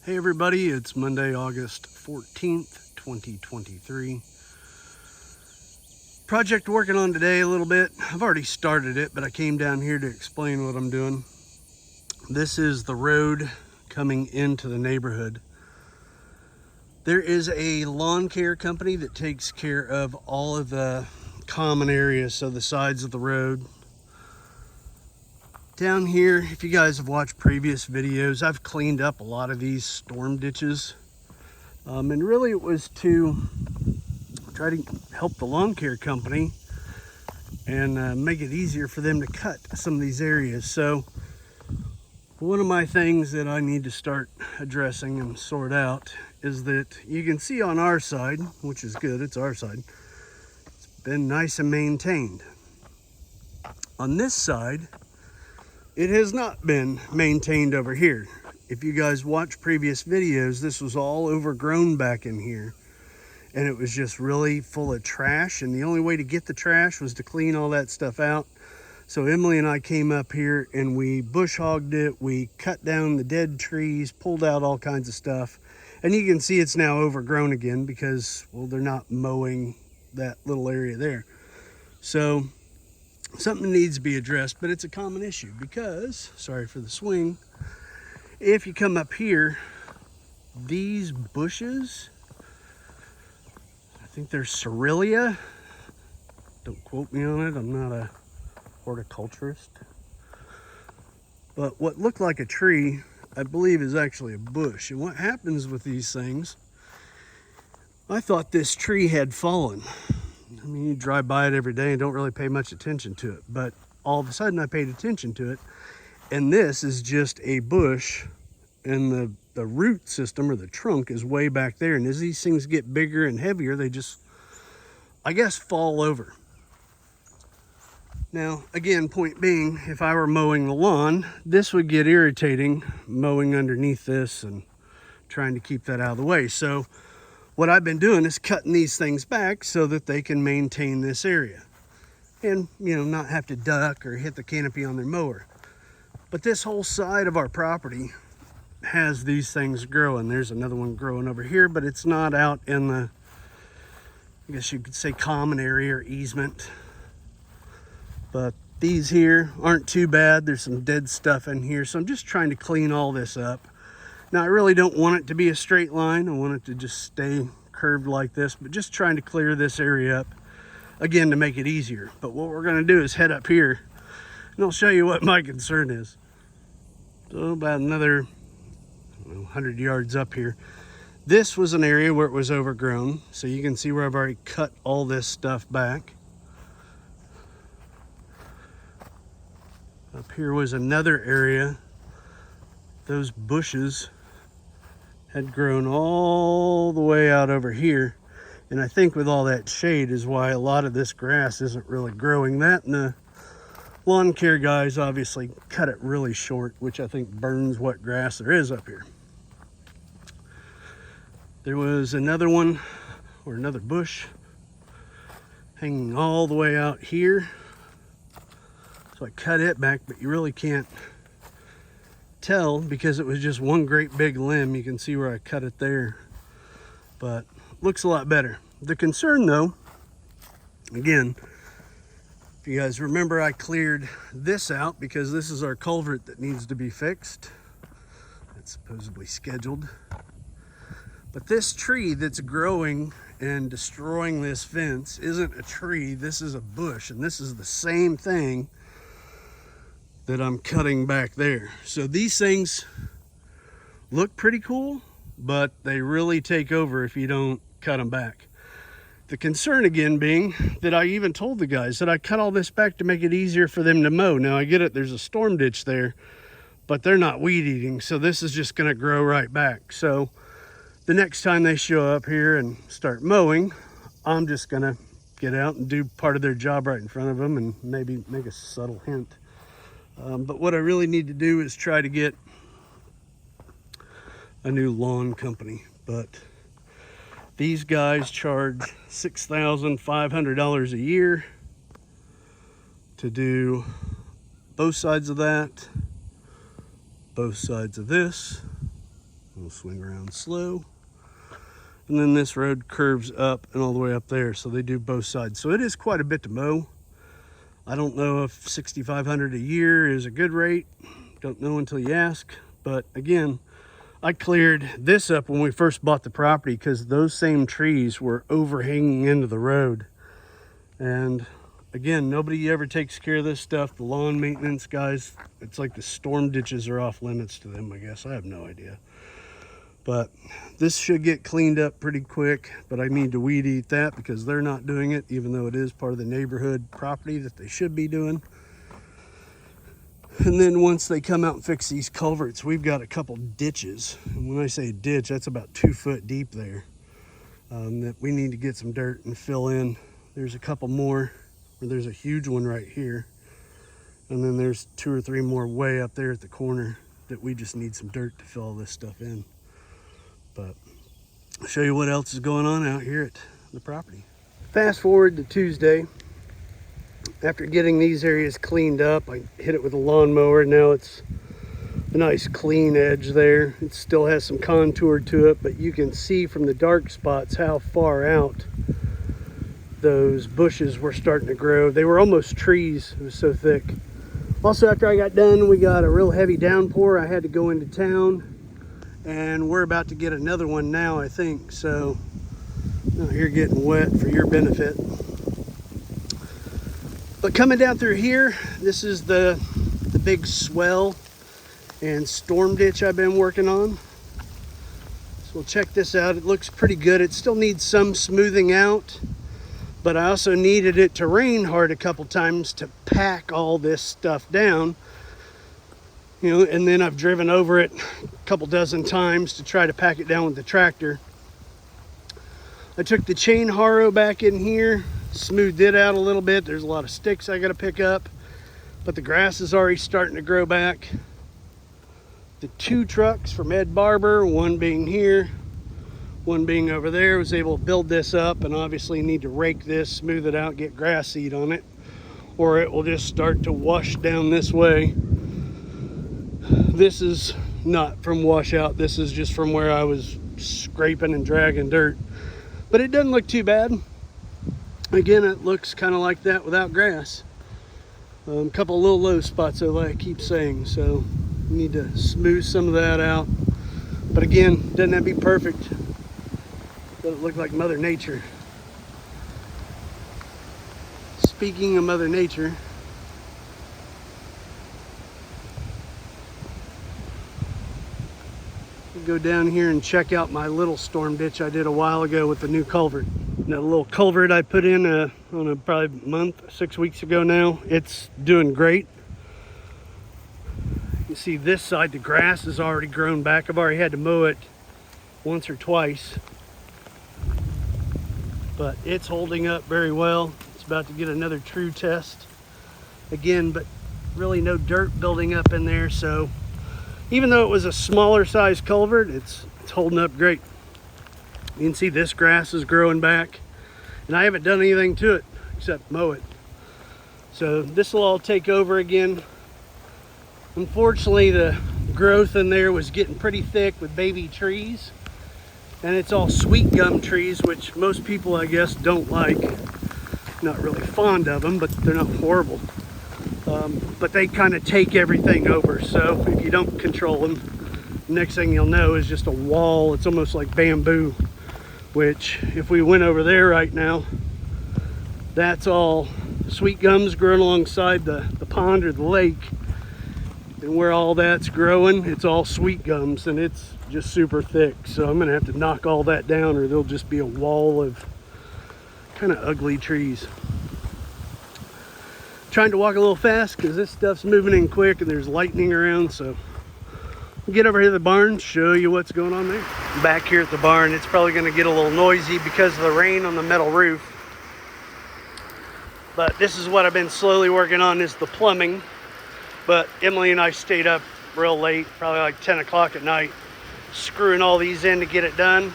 Hey everybody, it's Monday, August 14th, 2023. Project working on today a little bit. I've already started it, but I came down here to explain what I'm doing. This is the road coming into the neighborhood. There is a lawn care company that takes care of all of the common areas, so the sides of the road. Down here, if you guys have watched previous videos, I've cleaned up a lot of these storm ditches. And really it was to try to help the lawn care company and make it easier for them to cut some of these areas. So one of my things that I need to start addressing and sort out is that you can see on our side, which is good, it's our side, it's been nice and maintained. On this side, it has not been maintained over here. If you guys watch previous videos, this was all overgrown back in here. And it was just really full of trash. And the only way to get the trash was to clean all that stuff out. So Emily and I came up here and we bush hogged it. We cut down the dead trees, pulled out all kinds of stuff. And you can see it's now overgrown again because, well, they're not mowing that little area there. So something needs to be addressed, but it's a common issue because, sorry for the swing, if you come up here, these bushes, I think they're Cerealia. Don't quote me on it, I'm not a horticulturist. But what looked like a tree, I believe is actually a bush. And what happens with these things, I thought this tree had fallen. I mean, you drive by it every day and don't really pay much attention to it. But all of a sudden I paid attention to it. And this is just a bush, and the root system or the trunk is way back there. And as these things get bigger and heavier, they just, I guess, fall over. Now, again, point being, if I were mowing the lawn, this would get irritating, mowing underneath this and trying to keep that out of the way. So what I've been doing is cutting these things back so that they can maintain this area and, you know, not have to duck or hit the canopy on their mower. But this whole side of our property has these things growing. There's another one growing over here, but it's not out in the, I guess you could say, common area or easement. But these here aren't too bad. There's some dead stuff in here. So I'm just trying to clean all this up. Now, I really don't want it to be a straight line. I want it to just stay curved like this, but just trying to clear this area up, again, to make it easier. But what we're gonna do is head up here, and I'll show you what my concern is. So about another 100 yards up here. This was an area where it was overgrown. So you can see where I've already cut all this stuff back. Up here was another area. Those bushes had grown all the way out over here. And I think with all that shade is why a lot of this grass isn't really growing. That and the lawn care guys obviously cut it really short, which I think burns what grass there is up here. There was another one, or another bush, hanging all the way out here. So I cut it back, but you really can't tell because it was just one great big limb. You can see where I cut it there, but looks a lot better. The concern though, again, if you guys remember, I cleared this out because this is our culvert that needs to be fixed. It's supposedly scheduled. But this tree that's growing and destroying this fence isn't a tree, this is a bush, and this is the same thing that I'm cutting back there. So these things look pretty cool, but they really take over if you don't cut them back. The concern again being that I even told the guys that I cut all this back to make it easier for them to mow. Now I get it, there's a storm ditch there, but they're not weed eating, so this is just gonna grow right back. So the next time they show up here and start mowing, I'm just gonna get out and do part of their job right in front of them and maybe make a subtle hint. But what I really need to do is try to get a new lawn company. But these guys charge $6,500 a year to do both sides of that, both sides of this, We'll swing around slow. And then this road curves up and all the way up there. So they do both sides. So it is quite a bit to mow. I don't know if $6,500 a year is a good rate. Don't know until you ask. But again, I cleared this up when we first bought the property because those same trees were overhanging into the road. And again, nobody ever takes care of this stuff. The lawn maintenance guys, it's like the storm ditches are off limits to them, I guess. I have no idea. But this should get cleaned up pretty quick, but I need to weed eat that because they're not doing it, even though it is part of the neighborhood property that they should be doing. And then once they come out and fix these culverts, we've got a couple ditches. And when I say ditch, that's about 2 foot deep there, that we need to get some dirt and fill in. There's a couple more, or there's a huge one right here. And then there's 2 or 3 more way up there at the corner that we just need some dirt to fill all this stuff in. But I'll show you what else is going on out here at the property. Fast forward to Tuesday. After getting these areas cleaned up, I hit it with a lawnmower. Now it's a nice clean edge there. It still has some contour to it, but you can see from the dark spots how far out those bushes were starting to grow. They were almost trees. It was so thick. Also, after I got done, we got a real heavy downpour. I had to go into town. And we're about to get another one now, I think. So out here getting wet for your benefit. But coming down through here, this is the big swell and storm ditch I've been working on. So we'll check this out. It looks pretty good. It still needs some smoothing out, but I also needed it to rain hard a couple times to pack all this stuff down. You know, and then I've driven over it a couple dozen times to try to pack it down with the tractor. I took the chain harrow back in here, smoothed it out a little bit. There's a lot of sticks I got to pick up, but the grass is already starting to grow back. The 2 trucks from Ed Barber, one being here, one being over there, was able to build this up, and obviously need to rake this, smooth it out, get grass seed on it, or it will just start to wash down this way. This is not from washout. This is just from where I was scraping and dragging dirt. But it doesn't look too bad. Again, it looks kind of like that without grass. A couple little low spots, though, like I keep saying. So we need to smooth some of that out. But again, doesn't have to be perfect. Doesn't look like Mother Nature. Speaking of Mother Nature, go down here and check out my little storm ditch I did a while ago with the new culvert. That little culvert I put in I don't know, probably a month, 6 weeks ago now. It's doing great. You see this side, the grass has already grown back. I've already had to mow it once or twice, but it's holding up very well. It's about to get another true test again, but really no dirt building up in there. So even though it was a smaller size culvert, it's holding up great. You can see this grass is growing back, and I haven't done anything to it except mow it. So this will all take over again. Unfortunately, the growth in there was getting pretty thick with baby trees, and it's all sweet gum trees, which most people, I guess, don't like. Not really fond of them, but they're not horrible. But they kind of take everything over. So if you don't control them, next thing you'll know is just a wall. It's almost like bamboo, which if we went over there right now, that's all sweet gums growing alongside the pond or the lake. And where all that's growing, it's all sweet gums, and it's just super thick. So I'm gonna have to knock all that down, or there'll just be a wall of kind of ugly trees. Trying to walk a little fast because this stuff's moving in quick and there's lightning around. So we'll get over here to the barn, show you what's going on there. Back here at the barn, it's probably going to get a little noisy because of the rain on the metal roof. But this is what I've been slowly working on, is the plumbing. But Emily and I stayed up real late, probably like 10 o'clock at night, screwing all these in to get it done.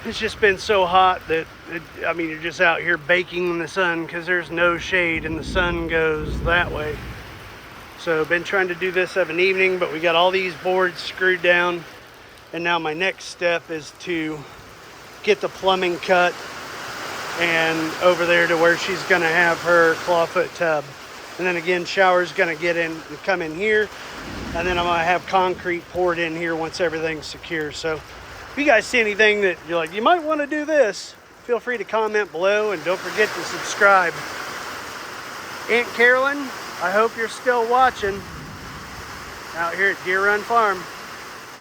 It's just been so hot that, I mean, you're just out here baking in the sun because there's no shade and the sun goes that way. So been trying to do this of an evening, but we got all these boards screwed down. And now my next step is to get the plumbing cut and over there to where she's gonna have her clawfoot tub. And then again, shower's gonna come in here, and then I'm gonna have concrete poured in here once everything's secure. So if you guys see anything that you're like, you might wanna do this, feel free to comment below, and don't forget to subscribe. Aunt Carolyn, I hope you're still watching out here at Deer Run Farm.